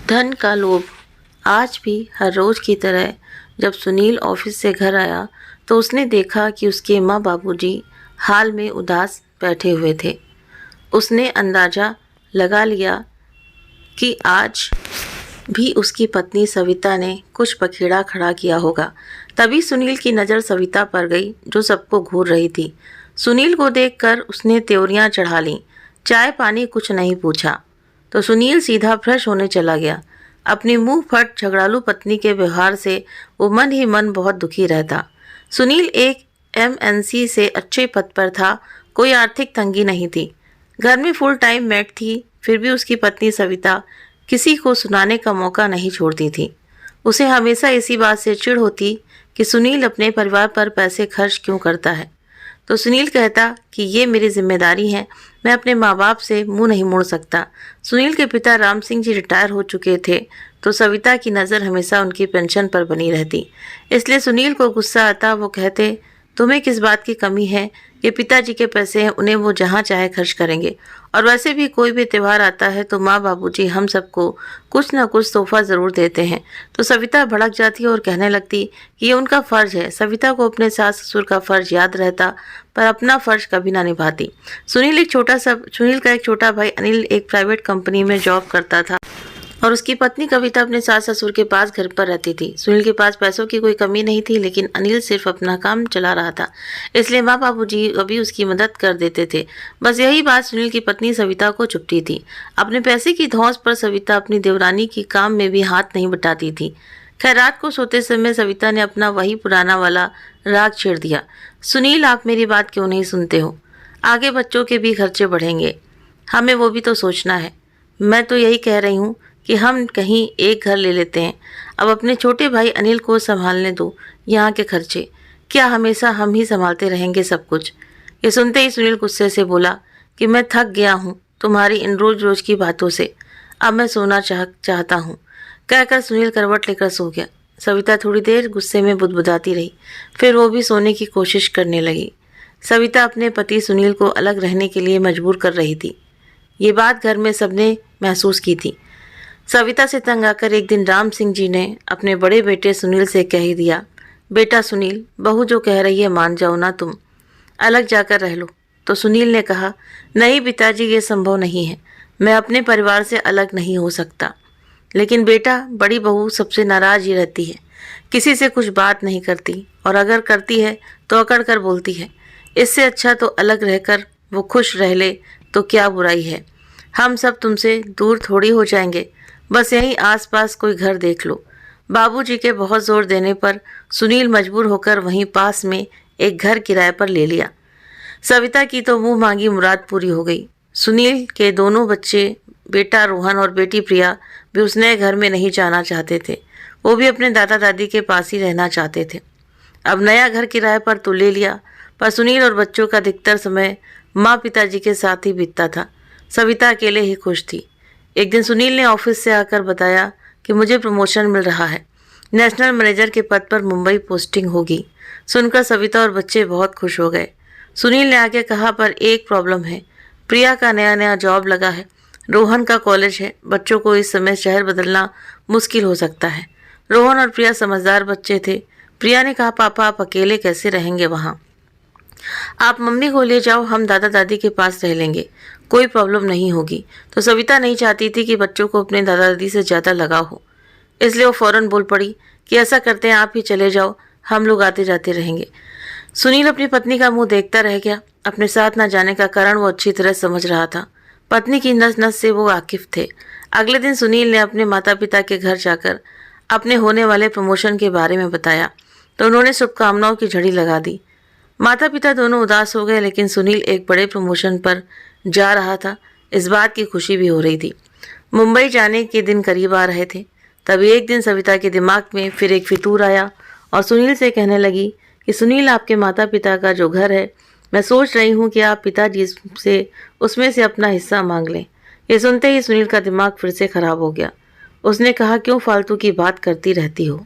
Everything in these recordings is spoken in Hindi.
धन का लोभ। आज भी हर रोज की तरह जब सुनील ऑफिस से घर आया तो उसने देखा कि उसके माँ बाबूजी हाल में उदास बैठे हुए थे। उसने अंदाजा लगा लिया कि आज भी उसकी पत्नी सविता ने कुछ पखेड़ा खड़ा किया होगा। तभी सुनील की नज़र सविता पर गई जो सबको घूर रही थी। सुनील को देखकर उसने त्योरियां चढ़ा लीं। चाय पानी कुछ नहीं पूछा तो सुनील सीधा फ्रेश होने चला गया। अपनी मुंह फट झगड़ालू पत्नी के व्यवहार से वो मन ही मन बहुत दुखी रहता। सुनील एक एमएनसी से अच्छे पद पर था, कोई आर्थिक तंगी नहीं थी। घर में फुल टाइम मेड थी, फिर भी उसकी पत्नी सविता किसी को सुनाने का मौका नहीं छोड़ती थी। उसे हमेशा इसी बात से चिढ़ होती कि सुनील अपने परिवार पर पैसे खर्च क्यों करता है। तो सुनील कहता कि ये मेरी जिम्मेदारी है, मैं अपने माँ बाप से मुंह नहीं मोड़ सकता। सुनील के पिता राम सिंह जी रिटायर हो चुके थे तो सविता की नज़र हमेशा उनकी पेंशन पर बनी रहती। इसलिए सुनील को गुस्सा आता। वो कहते, तुम्हें किस बात की कमी है कि पिताजी के पैसे हैं, उन्हें वो जहाँ चाहे खर्च करेंगे। और वैसे भी कोई भी त्यौहार आता है तो माँ बाबूजी हम सबको कुछ ना कुछ तोहफा ज़रूर देते हैं। तो सविता भड़क जाती और कहने लगती कि ये उनका फ़र्ज़ है। सविता को अपने सास ससुर का फ़र्ज़ याद रहता पर अपना फ़र्ज़ कभी ना निभाती। सुनील का एक छोटा भाई अनिल एक प्राइवेट कंपनी में जॉब करता था और उसकी पत्नी कविता अपने सास ससुर के पास घर पर रहती थी। सुनील के पास पैसों की कोई कमी नहीं थी, लेकिन अनिल सिर्फ अपना काम चला रहा था, इसलिए माँ बाबूजी अभी उसकी मदद कर देते थे। बस यही बात सुनील की पत्नी सविता को चुभती थी। अपने पैसे की धौंस पर सविता अपनी देवरानी की काम में भी हाथ नहीं बटाती थी। खैर, रात को सोते समय सविता ने अपना वही पुराना वाला राग छेड़ दिया। सुनील, आप मेरी बात क्यों नहीं सुनते हो? आगे बच्चों के भी खर्चे बढ़ेंगे, हमें वो भी तो सोचना है। मैं तो यही कह रही हूँ कि हम कहीं एक घर ले लेते हैं। अब अपने छोटे भाई अनिल को संभालने दो। यहाँ के खर्चे क्या हमेशा हम ही संभालते रहेंगे सब कुछ? ये सुनते ही सुनील गुस्से से बोला कि मैं थक गया हूँ तुम्हारी इन रोज रोज की बातों से, अब मैं सोना चाहता हूँ। कहकर सुनील करवट लेकर सो गया। सविता थोड़ी देर गुस्से में बुदबुदाती रही, फिर वो भी सोने की कोशिश करने लगी। सविता अपने पति सुनील को अलग रहने के लिए मजबूर कर रही थी। ये बात घर में सबने महसूस की थी। सविता से तंग आकर एक दिन राम सिंह जी ने अपने बड़े बेटे सुनील से कह ही दिया, बेटा सुनील, बहू जो कह रही है मान जाओ ना, तुम अलग जाकर रह लो। तो सुनील ने कहा, नहीं पिताजी, ये संभव नहीं है, मैं अपने परिवार से अलग नहीं हो सकता। लेकिन बेटा, बड़ी बहू सबसे नाराज ही रहती है, किसी से कुछ बात नहीं करती और अगर करती है तो अकड़ कर बोलती है। इससे अच्छा तो अलग रहकर वो खुश रह ले तो क्या बुराई है। हम सब तुमसे दूर थोड़ी हो जाएंगे, बस यहीं आसपास कोई घर देख लो। बाबूजी के बहुत जोर देने पर सुनील मजबूर होकर वहीं पास में एक घर किराए पर ले लिया। सविता की तो मुंह मांगी मुराद पूरी हो गई। सुनील के दोनों बच्चे, बेटा रोहन और बेटी प्रिया, भी उस नए घर में नहीं जाना चाहते थे। वो भी अपने दादा दादी के पास ही रहना चाहते थे। अब नया घर किराए पर तो ले लिया, पर सुनील और बच्चों का अधिकतर समय माँ पिताजी के साथ ही बीतता था। सविता अकेले ही खुश थी। एक दिन सुनील ने ऑफिस से आकर बताया कि मुझे प्रमोशन मिल रहा है, नेशनल मैनेजर के पद पर मुंबई पोस्टिंग होगी। सुनकर सविता और बच्चे बहुत खुश हो गए। सुनील ने आगे कहा, पर एक प्रॉब्लम है, प्रिया का नया नया जॉब लगा है, रोहन का कॉलेज है, बच्चों को इस समय शहर बदलना मुश्किल हो सकता है। रोहन और प्रिया समझदार बच्चे थे। प्रिया ने कहा, पापा आप अकेले कैसे रहेंगे वहाँ? आप मम्मी को ले जाओ, हम दादा दादी के पास रह लेंगे, कोई प्रॉब्लम नहीं होगी। तो सविता नहीं चाहती थी कि बच्चों को अपने दादा दादी से ज़्यादा लगाव हो, इसलिए वो फौरन बोल पड़ी कि ऐसा करते हैं, आप ही चले जाओ, हम लोग आते जाते रहेंगे। सुनील अपनी पत्नी का मुंह देखता रह गया। अपने साथ न जाने का कारण वो अच्छी तरह समझ रहा था। पत्नी की नस नस से वो वाकिफ थे। अगले दिन सुनील ने अपने माता पिता के घर जाकर अपने होने वाले प्रमोशन के बारे में बताया तो उन्होंने शुभकामनाओं की झड़ी लगा दी। माता पिता दोनों उदास हो गए, लेकिन सुनील एक बड़े प्रमोशन पर जा रहा था, इस बात की खुशी भी हो रही थी। मुंबई जाने के दिन करीब आ रहे थे, तभी एक दिन सविता के दिमाग में फिर एक फितूर आया और सुनील से कहने लगी कि सुनील, आपके माता पिता का जो घर है, मैं सोच रही हूँ कि आप पिताजी से उसमें से अपना हिस्सा मांग लें। ये सुनते ही सुनील का दिमाग फिर से खराब हो गया। उसने कहा, क्यों फालतू की बात करती रहती हो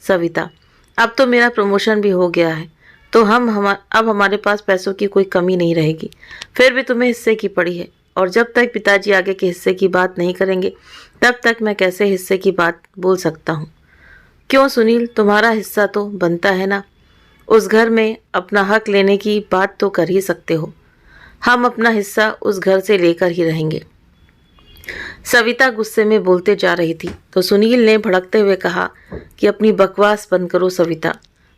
सविता, अब तो मेरा प्रमोशन भी हो गया है, तो अब हमारे पास पैसों की कोई कमी नहीं रहेगी। फिर भी तुम्हें हिस्से की पड़ी है, और जब तक पिताजी आगे के हिस्से की बात नहीं करेंगे तब तक मैं कैसे हिस्से की बात बोल सकता हूँ। क्यों सुनील, तुम्हारा हिस्सा तो बनता है ना। उस घर में अपना हक लेने की बात तो कर ही सकते हो। हम अपना हिस्सा उस घर से लेकर ही रहेंगे। सविता गुस्से में बोलते जा रही थी तो सुनील ने भड़कते हुए कहा कि अपनी बकवास बंद करो सविता।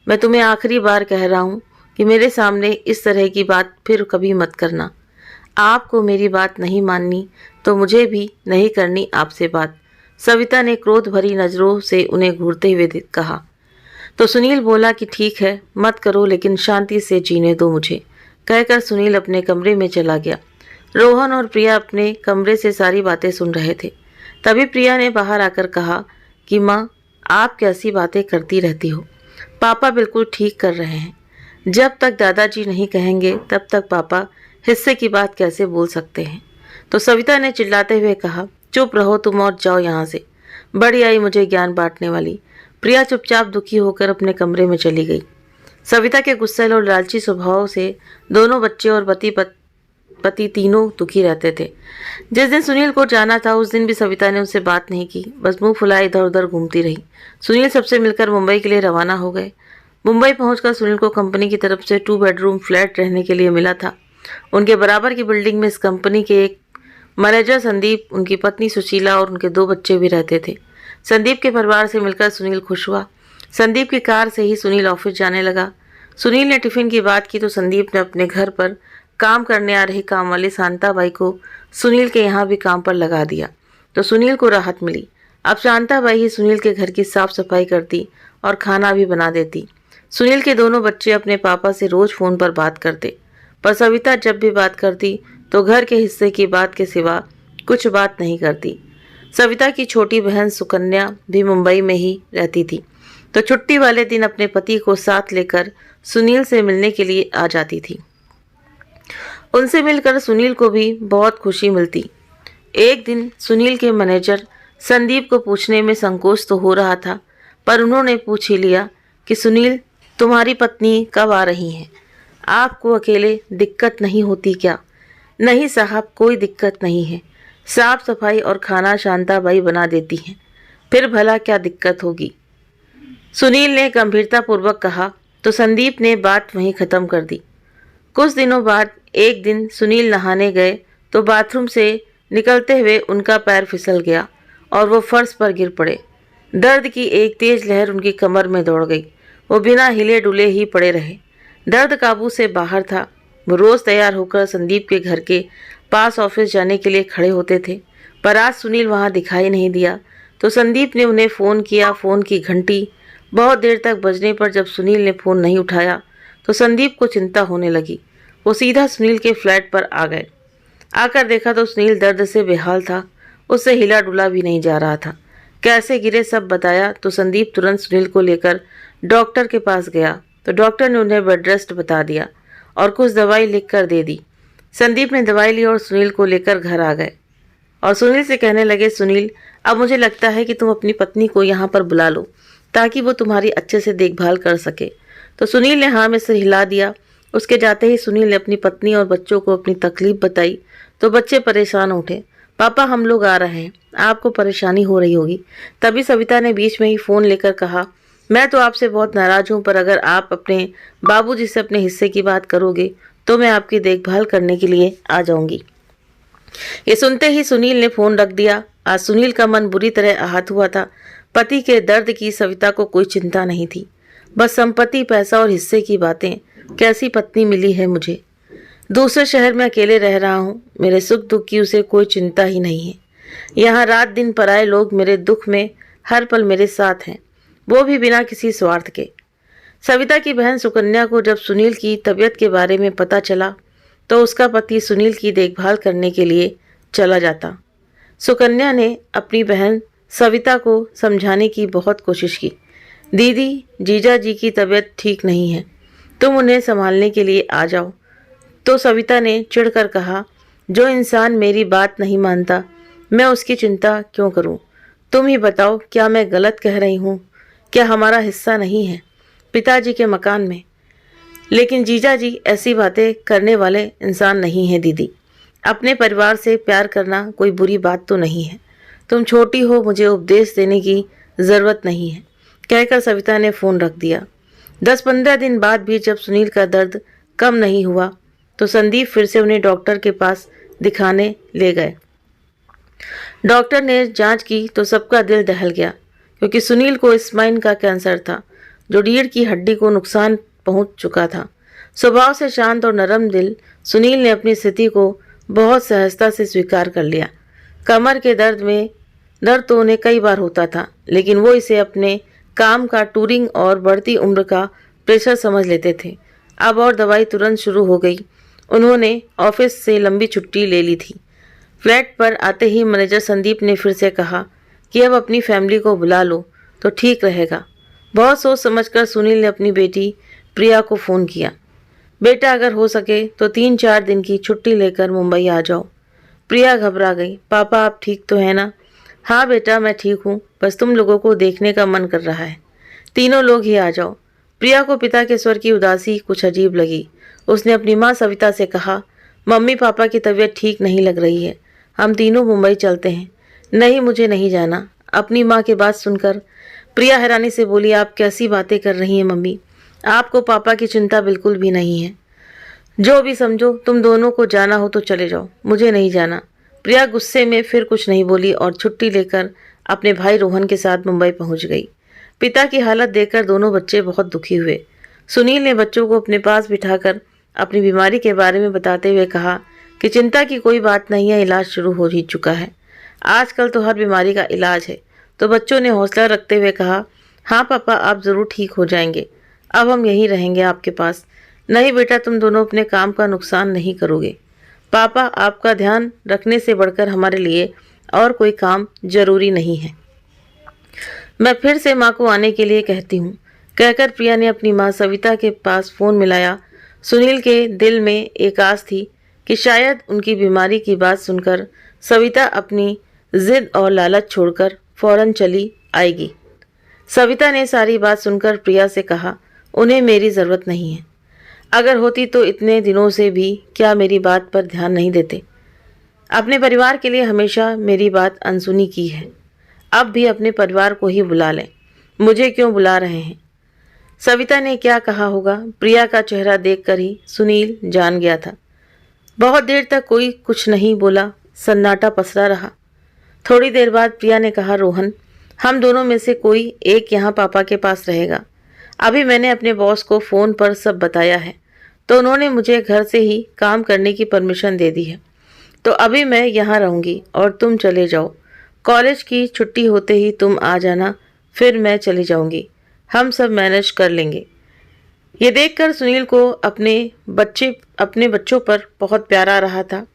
मैं तुम्हें आखिरी बार कह रहा हूँ कि मेरे सामने इस तरह की बात फिर कभी मत करना। आपको मेरी बात नहीं माननी तो मुझे भी नहीं करनी आपसे बात। सविता ने क्रोध भरी नज़रों से उन्हें घूरते हुए कहा। तो सुनील बोला कि ठीक है, मत करो, लेकिन शांति से जीने दो मुझे। कहकर सुनील अपने कमरे में चला गया। रोहन और प्रिया अपने कमरे से सारी बातें सुन रहे थे। तभी प्रिया ने बाहर आकर कहा कि माँ, आप कैसी बातें करती रहती हो। पापा बिल्कुल ठीक कर रहे हैं। जब तक दादाजी नहीं कहेंगे तब तक पापा हिस्से की बात कैसे बोल सकते हैं। तो सविता ने चिल्लाते हुए कहा, चुप रहो तुम और जाओ यहाँ से। बड़ी आई मुझे ज्ञान बांटने वाली। प्रिया चुपचाप दुखी होकर अपने कमरे में चली गई। सविता के गुस्सैल और लालची स्वभाव से दोनों बच्चे और पति तीनों दुखी रहते थे। जिस दिन सुनील को जाना था उस दिन भी सविता ने उससे बात नहीं की, बस मुंह फुलाए इधर उधर घूमती रही। सुनील सबसे मिलकर मुंबई के लिए रवाना हो गए। मुंबई पहुंचकर सुनील को कंपनी की तरफ से 2 बेडरूम फ्लैट रहने के लिए मिला था। उनके बराबर की बिल्डिंग में इस कंपनी के एक मैनेजर संदीप, उनकी पत्नी सुशीला और उनके 2 बच्चे भी रहते थे। संदीप के परिवार से मिलकर सुनील खुश हुआ। संदीप की कार से ही सुनील ऑफिस जाने लगा। सुनील ने टिफिन की बात की तो संदीप ने अपने घर पर काम करने आ रही काम वाली शांताबाई को सुनील के यहाँ भी काम पर लगा दिया तो सुनील को राहत मिली। अब शांताबाई ही सुनील के घर की साफ सफाई करती और खाना भी बना देती। सुनील के दोनों बच्चे अपने पापा से रोज फोन पर बात करते, पर सविता जब भी बात करती तो घर के हिस्से की बात के सिवा कुछ बात नहीं करती। सविता की छोटी बहन सुकन्या भी मुंबई में ही रहती थी तो छुट्टी वाले दिन अपने पति को साथ लेकर सुनील से मिलने के लिए आ जाती थी। उनसे मिलकर सुनील को भी बहुत खुशी मिलती। एक दिन सुनील के मैनेजर संदीप को पूछने में संकोच तो हो रहा था, पर उन्होंने पूछ ही लिया कि सुनील, तुम्हारी पत्नी कब आ रही हैं? आपको अकेले दिक्कत नहीं होती क्या? नहीं साहब, कोई दिक्कत नहीं है। साफ सफाई और खाना शांताबाई बना देती हैं, फिर भला क्या दिक्कत होगी? सुनील ने गंभीरतापूर्वक कहा तो संदीप ने बात वहीं ख़त्म कर दी। कुछ दिनों बाद एक दिन सुनील नहाने गए तो बाथरूम से निकलते हुए उनका पैर फिसल गया और वो फर्श पर गिर पड़े। दर्द की एक तेज लहर उनकी कमर में दौड़ गई। वो बिना हिले डुले ही पड़े रहे। दर्द काबू से बाहर था। वो रोज़ तैयार होकर संदीप के घर के पास ऑफिस जाने के लिए खड़े होते थे, पर आज सुनील वहाँ दिखाई नहीं दिया तो संदीप ने उन्हें फ़ोन किया। फ़ोन की घंटी बहुत देर तक बजने पर जब सुनील ने फ़ोन नहीं उठाया तो संदीप को चिंता होने लगी। वो सीधा सुनील के फ्लैट पर आ गए। आकर देखा तो सुनील दर्द से बेहाल था। उससे हिला डुला भी नहीं जा रहा था। कैसे गिरे सब बताया तो संदीप तुरंत सुनील को लेकर डॉक्टर के पास गया तो डॉक्टर ने उन्हें बेड रेस्ट बता दिया और कुछ दवाई लिख कर दे दी। संदीप ने दवाई ली और सुनील को लेकर घर आ गए और सुनील से कहने लगे, सुनील, अब मुझे लगता है कि तुम अपनी पत्नी को यहाँ पर बुला लो ताकि वो तुम्हारी अच्छे से देखभाल कर सके। तो सुनील ने हाँ में सिर हिला दिया। उसके जाते ही सुनील ने अपनी पत्नी और बच्चों को अपनी तकलीफ बताई तो बच्चे परेशान उठे। पापा, हम लोग आ रहे हैं, आपको परेशानी हो रही होगी। तभी सविता ने बीच में ही फ़ोन लेकर कहा, मैं तो आपसे बहुत नाराज़ हूँ, पर अगर आप अपने बाबूजी से अपने हिस्से की बात करोगे तो मैं आपकी देखभाल करने के लिए आ जाऊँगी। ये सुनते ही सुनील ने फ़ोन रख दिया। आज सुनील का मन बुरी तरह आहत हुआ था। पति के दर्द की सविता को कोई चिंता नहीं थी, बस संपत्ति, पैसा और हिस्से की बातें। कैसी पत्नी मिली है मुझे। दूसरे शहर में अकेले रह रहा हूँ, मेरे सुख दुख की उसे कोई चिंता ही नहीं है। यहाँ रात दिन पराए लोग मेरे दुख में हर पल मेरे साथ हैं, वो भी बिना किसी स्वार्थ के। सविता की बहन सुकन्या को जब सुनील की तबीयत के बारे में पता चला तो उसका पति सुनील की देखभाल करने के लिए चला जाता। सुकन्या ने अपनी बहन सविता को समझाने की बहुत कोशिश की। दीदी, जीजा जी की तबीयत ठीक नहीं है, तुम उन्हें संभालने के लिए आ जाओ। तो सविता ने चिढ़कर कहा, जो इंसान मेरी बात नहीं मानता मैं उसकी चिंता क्यों करूं? तुम ही बताओ, क्या मैं गलत कह रही हूं? क्या हमारा हिस्सा नहीं है पिताजी के मकान में? लेकिन जीजा जी ऐसी बातें करने वाले इंसान नहीं हैं दीदी। अपने परिवार से प्यार करना कोई बुरी बात तो नहीं है। तुम छोटी हो, मुझे उपदेश देने की ज़रूरत नहीं है, कहकर सविता ने फ़ोन रख दिया। 10-15 दिन बाद भी जब सुनील का दर्द कम नहीं हुआ तो संदीप फिर से उन्हें डॉक्टर के पास दिखाने ले गए। डॉक्टर ने जांच की तो सबका दिल दहल गया, क्योंकि सुनील को स्पाइन का कैंसर था जो रीढ़ की हड्डी को नुकसान पहुंच चुका था। स्वभाव से शांत और नरम दिल सुनील ने अपनी स्थिति को बहुत सहजता से स्वीकार कर लिया। कमर के दर्द तो उन्हें कई बार होता था, लेकिन वो इसे अपने काम का, टूरिंग और बढ़ती उम्र का प्रेशर समझ लेते थे। अब और दवाई तुरंत शुरू हो गई। उन्होंने ऑफिस से लंबी छुट्टी ले ली थी। फ्लैट पर आते ही मैनेजर संदीप ने फिर से कहा कि अब अपनी फैमिली को बुला लो तो ठीक रहेगा। बहुत सोच समझकर सुनील ने अपनी बेटी प्रिया को फ़ोन किया। बेटा, अगर हो सके तो 3-4 दिन की छुट्टी लेकर मुंबई आ जाओ। प्रिया घबरा गई। पापा, आप ठीक तो हैं ना? हाँ बेटा, मैं ठीक हूँ, बस तुम लोगों को देखने का मन कर रहा है। तीनों लोग ही आ जाओ। प्रिया को पिता के स्वर की उदासी कुछ अजीब लगी। उसने अपनी माँ सविता से कहा, मम्मी पापा की तबीयत ठीक नहीं लग रही है, हम तीनों मुंबई चलते हैं। नहीं, मुझे नहीं जाना। अपनी माँ की बात सुनकर प्रिया हैरानी से बोली, आप कैसी बातें कर रही हैं मम्मी? आपको पापा की चिंता बिल्कुल भी नहीं है। जो भी समझो, तुम दोनों को जाना हो तो चले जाओ, मुझे नहीं जाना। प्रिया गुस्से में फिर कुछ नहीं बोली और छुट्टी लेकर अपने भाई रोहन के साथ मुंबई पहुंच गई। पिता की हालत देखकर दोनों बच्चे बहुत दुखी हुए। सुनील ने बच्चों को अपने पास बिठाकर अपनी बीमारी के बारे में बताते हुए कहा कि चिंता की कोई बात नहीं है, इलाज शुरू हो ही चुका है। आजकल तो हर बीमारी का इलाज है। तो बच्चों ने हौसला रखते हुए कहा, हाँ पापा, आप ज़रूर ठीक हो जाएंगे। अब हम यहीं रहेंगे आपके पास। नहीं बेटा, तुम दोनों अपने काम का नुकसान नहीं करोगे। पापा, आपका ध्यान रखने से बढ़कर हमारे लिए और कोई काम जरूरी नहीं है। मैं फिर से माँ को आने के लिए कहती हूँ, कहकर प्रिया ने अपनी माँ सविता के पास फ़ोन मिलाया। सुनील के दिल में एक आस थी कि शायद उनकी बीमारी की बात सुनकर सविता अपनी जिद और लालच छोड़कर फौरन चली आएगी। सविता ने सारी बात सुनकर प्रिया से कहा, उन्हें मेरी ज़रूरत नहीं है। अगर होती तो इतने दिनों से भी क्या मेरी बात पर ध्यान नहीं देते? अपने परिवार के लिए हमेशा मेरी बात अनसुनी की है। अब भी अपने परिवार को ही बुला लें, मुझे क्यों बुला रहे हैं? सविता ने क्या कहा होगा, प्रिया का चेहरा देखकर ही सुनील जान गया था। बहुत देर तक कोई कुछ नहीं बोला, सन्नाटा पसरा रहा। थोड़ी देर बाद प्रिया ने कहा, रोहन, हम दोनों में से कोई एक यहाँ पापा के पास रहेगा। अभी मैंने अपने बॉस को फ़ोन पर सब बताया है, तो उन्होंने मुझे घर से ही काम करने की परमिशन दे दी है। तो अभी मैं यहाँ रहूँगी और तुम चले जाओ। कॉलेज की छुट्टी होते ही तुम आ जाना, फिर मैं चली जाऊँगी। हम सब मैनेज कर लेंगे। ये देखकर सुनील को अपने बच्चों पर बहुत प्यार आ रहा था।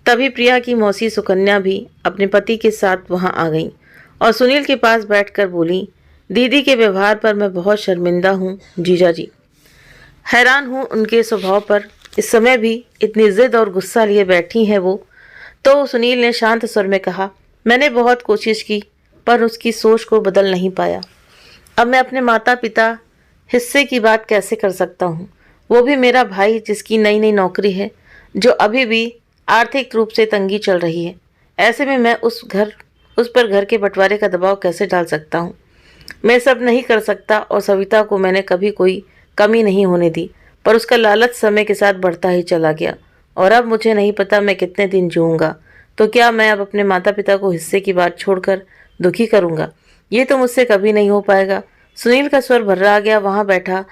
तभी प्रिया की मौसी सुकन्या भी अपने पति के साथ वहाँ आ गई और सुनील के पास बैठकर बोली, दीदी के व्यवहार पर मैं बहुत शर्मिंदा हूँ जीजा जी। हैरान हूँ उनके स्वभाव पर। इस समय भी इतनी जिद और गुस्सा लिए बैठी हैं वो। तो सुनील ने शांत स्वर में कहा, मैंने बहुत कोशिश की पर उसकी सोच को बदल नहीं पाया। अब मैं अपने माता पिता हिस्से की बात कैसे कर सकता हूँ? वो भी मेरा भाई जिसकी नई नई नौकरी है, जो अभी भी आर्थिक रूप से तंगी चल रही है। ऐसे में मैं उस पर घर के बंटवारे का दबाव कैसे डाल सकता हूँ? मैं सब नहीं कर सकता और सविता को मैंने कभी कोई कमी नहीं होने दी, पर उसका लालच समय के साथ बढ़ता ही चला गया और अब मुझे नहीं पता मैं कितने दिन जीऊँगा। तो क्या मैं अब अपने माता पिता को हिस्से की बात छोड़कर दुखी करूँगा? ये तो मुझसे कभी नहीं हो पाएगा। सुनील का स्वर भर्रा गया। वहाँ बैठा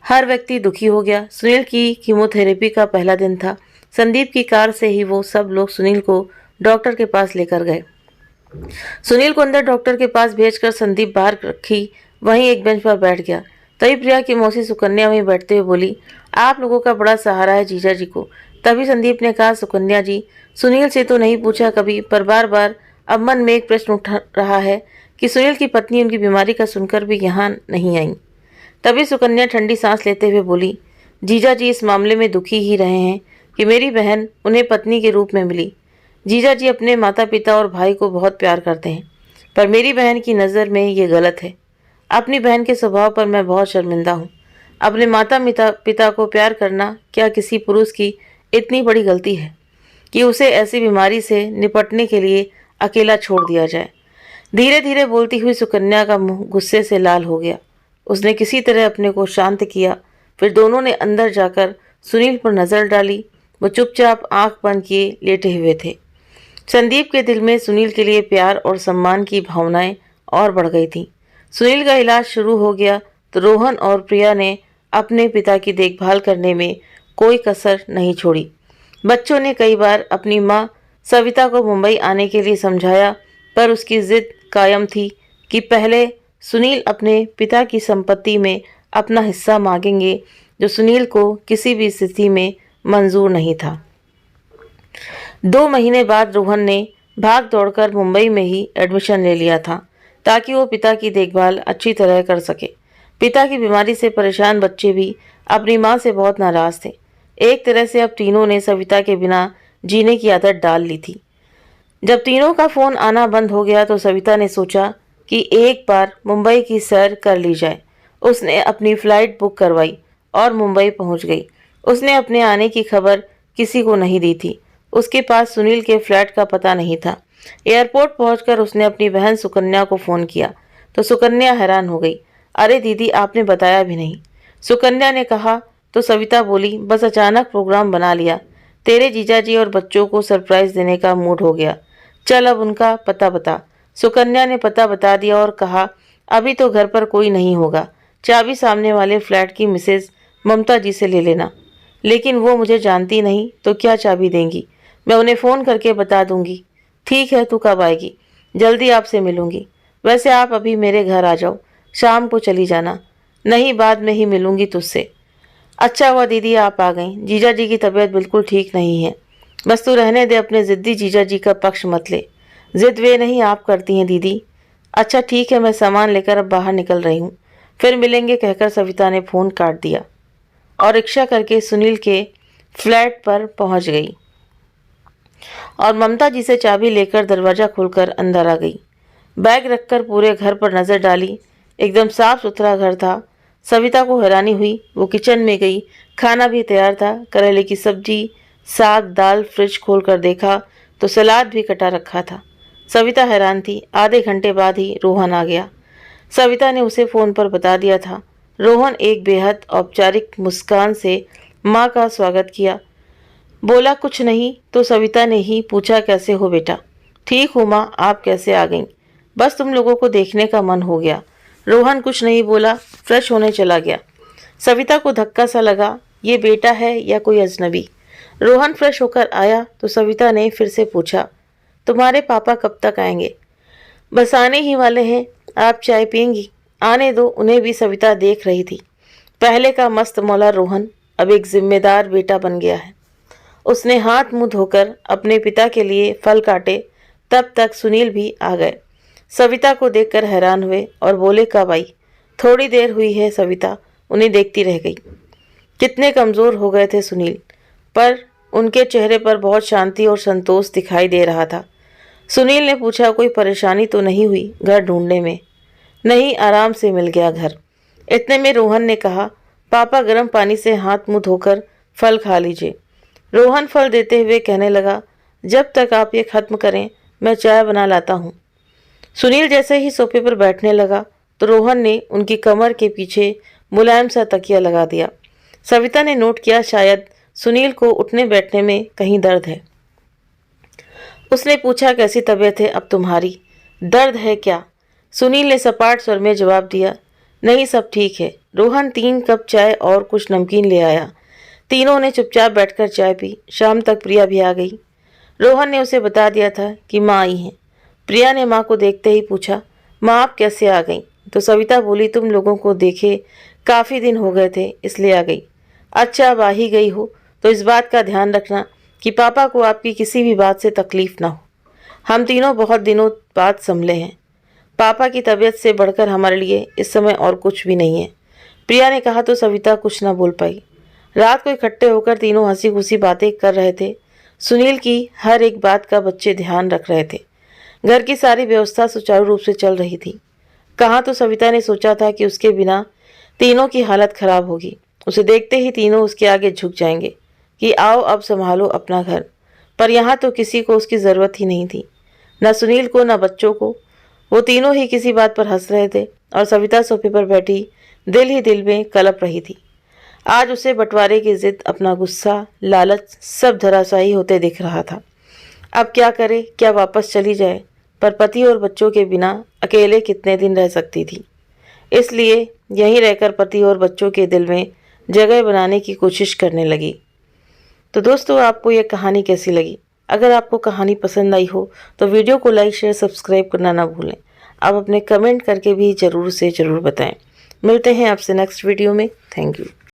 हर व्यक्ति दुखी हो गया। सुनील की कीमोथेरेपी का पहला दिन था। संदीप की कार से ही वो सब लोग सुनील को डॉक्टर के पास लेकर गए। सुनील को अंदर डॉक्टर के पास भेजकर संदीप बाहर रखी वहीं एक बेंच पर बैठ गया। तभी प्रिया की मौसी सुकन्या वहीं बैठते हुए बोली, आप लोगों का बड़ा सहारा है जीजा जी को। तभी संदीप ने कहा, सुकन्या जी, सुनील से तो नहीं पूछा कभी, पर बार बार अब मन में एक प्रश्न उठ रहा है कि सुनील की पत्नी उनकी बीमारी का सुनकर भी यहाँ नहीं आई। तभी सुकन्या ठंडी सांस लेते हुए बोली, जीजा जी इस मामले में दुखी ही रहे हैं कि मेरी बहन उन्हें पत्नी के रूप में मिली। जीजा जी अपने माता पिता और भाई को बहुत प्यार करते हैं, पर मेरी बहन की नज़र में ये गलत है। अपनी बहन के स्वभाव पर मैं बहुत शर्मिंदा हूँ। अपने माता पिता को प्यार करना क्या किसी पुरुष की इतनी बड़ी गलती है? कि उसे ऐसी बीमारी से निपटने के लिए अकेला छोड़ दिया जाए। धीरे धीरे बोलती हुई सुकन्या का मुंह गुस्से से लाल हो गया। उसने किसी तरह अपने को शांत किया। फिर दोनों ने अंदर जाकर सुनील पर नजर डाली। वो चुपचाप आंख बंद किए लेटे हुए थे। संदीप के दिल में सुनील के लिए प्यार और सम्मान की भावनाएं और बढ़ गई थीं। सुनील का इलाज शुरू हो गया तो रोहन और प्रिया ने अपने पिता की देखभाल करने में कोई कसर नहीं छोड़ी। बच्चों ने कई बार अपनी माँ सविता को मुंबई आने के लिए समझाया, पर उसकी जिद कायम थी कि पहले सुनील अपने पिता की संपत्ति में अपना हिस्सा मांगेंगे, जो सुनील को किसी भी स्थिति में मंजूर नहीं था। 2 महीने बाद रोहन ने भाग दौड़कर मुंबई में ही एडमिशन ले लिया था, ताकि वो पिता की देखभाल अच्छी तरह कर सके। पिता की बीमारी से परेशान बच्चे भी अपनी माँ से बहुत नाराज थे। एक तरह से अब तीनों ने सविता के बिना जीने की आदत डाल ली थी। जब तीनों का फोन आना बंद हो गया तो सविता ने सोचा कि एक बार मुंबई की सैर कर ली जाए। उसने अपनी फ्लाइट बुक करवाई और मुंबई पहुंच गई। उसने अपने आने की खबर किसी को नहीं दी थी। उसके पास सुनील के फ्लैट का पता नहीं था। एयरपोर्ट पहुंचकर उसने अपनी बहन सुकन्या को फ़ोन किया तो सुकन्या हैरान हो गई। अरे दीदी, आपने बताया भी नहीं। सुकन्या ने कहा तो सविता बोली, बस अचानक प्रोग्राम बना लिया। तेरे जीजाजी और बच्चों को सरप्राइज देने का मूड हो गया। चल अब उनका पता बता। सुकन्या ने पता बता दिया और कहा, अभी तो घर पर कोई नहीं होगा। चाबी सामने वाले फ्लैट की मिसेज ममता जी से ले लेना। लेकिन वो मुझे जानती नहीं तो क्या चाबी देंगी? मैं उन्हें फ़ोन करके बता दूंगी। ठीक है, तू कब आएगी? जल्दी आपसे मिलूंगी। वैसे आप अभी मेरे घर आ जाओ, शाम को चली जाना। नहीं, बाद में ही मिलूंगी तुझसे। अच्छा हुआ दीदी आप आ गई। जीजा जी की तबीयत बिल्कुल ठीक नहीं है। बस तू रहने दे, अपने ज़िद्दी जीजा जी का पक्ष मत ले। ज़िद वे नहीं, आप करती हैं दीदी। अच्छा ठीक है, मैं सामान लेकर अब बाहर निकल रही हूँ, फिर मिलेंगे कहकर सविता ने फ़ोन काट दिया और रिक्शा करके सुनील के फ्लैट पर पहुंच गई और ममता जी से चाबी लेकर दरवाज़ा खोलकर अंदर आ गई। बैग रखकर पूरे घर पर नज़र डाली। एकदम साफ सुथरा घर था। सविता को हैरानी हुई। वो किचन में गई। खाना भी तैयार था। करेले की सब्जी, साग, दाल। फ्रिज खोलकर देखा तो सलाद भी कटा रखा था। सविता हैरान थी। आधे घंटे बाद ही रोहन आ गया। सविता ने उसे फ़ोन पर बता दिया था। रोहन एक बेहद औपचारिक मुस्कान से माँ का स्वागत किया। बोला कुछ नहीं तो सविता ने ही पूछा, कैसे हो बेटा? ठीक हूँ माँ, आप कैसे आ गईं? बस तुम लोगों को देखने का मन हो गया। रोहन कुछ नहीं बोला, फ्रेश होने चला गया। सविता को धक्का सा लगा, ये बेटा है या कोई अजनबी? रोहन फ्रेश होकर आया तो सविता ने फिर से पूछा, तुम्हारे पापा कब तक आएंगे? बस आने ही वाले हैं। आप चाय पियेंगी? आने दो, उन्हें भी सविता देख रही थी। पहले का मस्त मौला रोहन अब एक जिम्मेदार बेटा बन गया है। उसने हाथ मुंह धोकर अपने पिता के लिए फल काटे। तब तक सुनील भी आ गए। सविता को देखकर हैरान हुए और बोले, कब आई? थोड़ी देर हुई है। सविता उन्हें देखती रह गई। कितने कमज़ोर हो गए थे सुनील, पर उनके चेहरे पर बहुत शांति और संतोष दिखाई दे रहा था। सुनील ने पूछा, कोई परेशानी तो नहीं हुई घर ढूंढने में? नहीं, आराम से मिल गया घर। इतने में रोहन ने कहा, पापा गर्म पानी से हाथ मुंह धोकर फल खा लीजिए। रोहन फल देते हुए कहने लगा, जब तक आप ये खत्म करें मैं चाय बना लाता हूँ। सुनील जैसे ही सोफे पर बैठने लगा तो रोहन ने उनकी कमर के पीछे मुलायम सा तकिया लगा दिया। सविता ने नोट किया, शायद सुनील को उठने बैठने में कहीं दर्द है। उसने पूछा, कैसी तबीयत है अब तुम्हारी? दर्द है क्या? सुनील ने सपाट स्वर में जवाब दिया, नहीं सब ठीक है। रोहन 3 कप चाय और कुछ नमकीन ले आया। तीनों ने चुपचाप बैठकर चाय पी। शाम तक प्रिया भी आ गई। रोहन ने उसे बता दिया था कि माँ आई हैं। प्रिया ने माँ को देखते ही पूछा, माँ आप कैसे आ गईं? तो सविता बोली, तुम लोगों को देखे काफ़ी दिन हो गए थे इसलिए आ गई। अच्छा, अब आ ही गई हो तो इस बात का ध्यान रखना कि पापा को आपकी किसी भी बात से तकलीफ ना हो। हम तीनों बहुत दिनों बाद संभले हैं। पापा की तबीयत से बढ़कर हमारे लिए इस समय और कुछ भी नहीं है। प्रिया ने कहा तो सविता कुछ ना बोल पाई। रात को इकट्ठे होकर तीनों हंसी खुशी बातें कर रहे थे। सुनील की हर एक बात का बच्चे ध्यान रख रहे थे। घर की सारी व्यवस्था सुचारू रूप से चल रही थी। कहाँ तो सविता ने सोचा था कि उसके बिना तीनों की हालत खराब होगी। उसे देखते ही तीनों उसके आगे झुक जाएंगे कि आओ अब संभालो अपना घर। पर यहाँ तो किसी को उसकी ज़रूरत ही नहीं थी, न सुनील को न बच्चों को। वो तीनों ही किसी बात पर हंस रहे थे और सविता सोफे पर बैठी दिल ही दिल में कलप रही थी। आज उसे बंटवारे की जिद, अपना गुस्सा, लालच सब धराशायी होते दिख रहा था। अब क्या करे, क्या वापस चली जाए? पर पति और बच्चों के बिना अकेले कितने दिन रह सकती थी। इसलिए यहीं रहकर पति और बच्चों के दिल में जगह बनाने की कोशिश करने लगी। तो दोस्तों, आपको यह कहानी कैसी लगी? अगर आपको कहानी पसंद आई हो तो वीडियो को लाइक, शेयर, सब्सक्राइब करना ना भूलें। आप अपने कमेंट करके भी ज़रूर से ज़रूर बताएं। मिलते हैं आपसे नेक्स्ट वीडियो में। Thank you.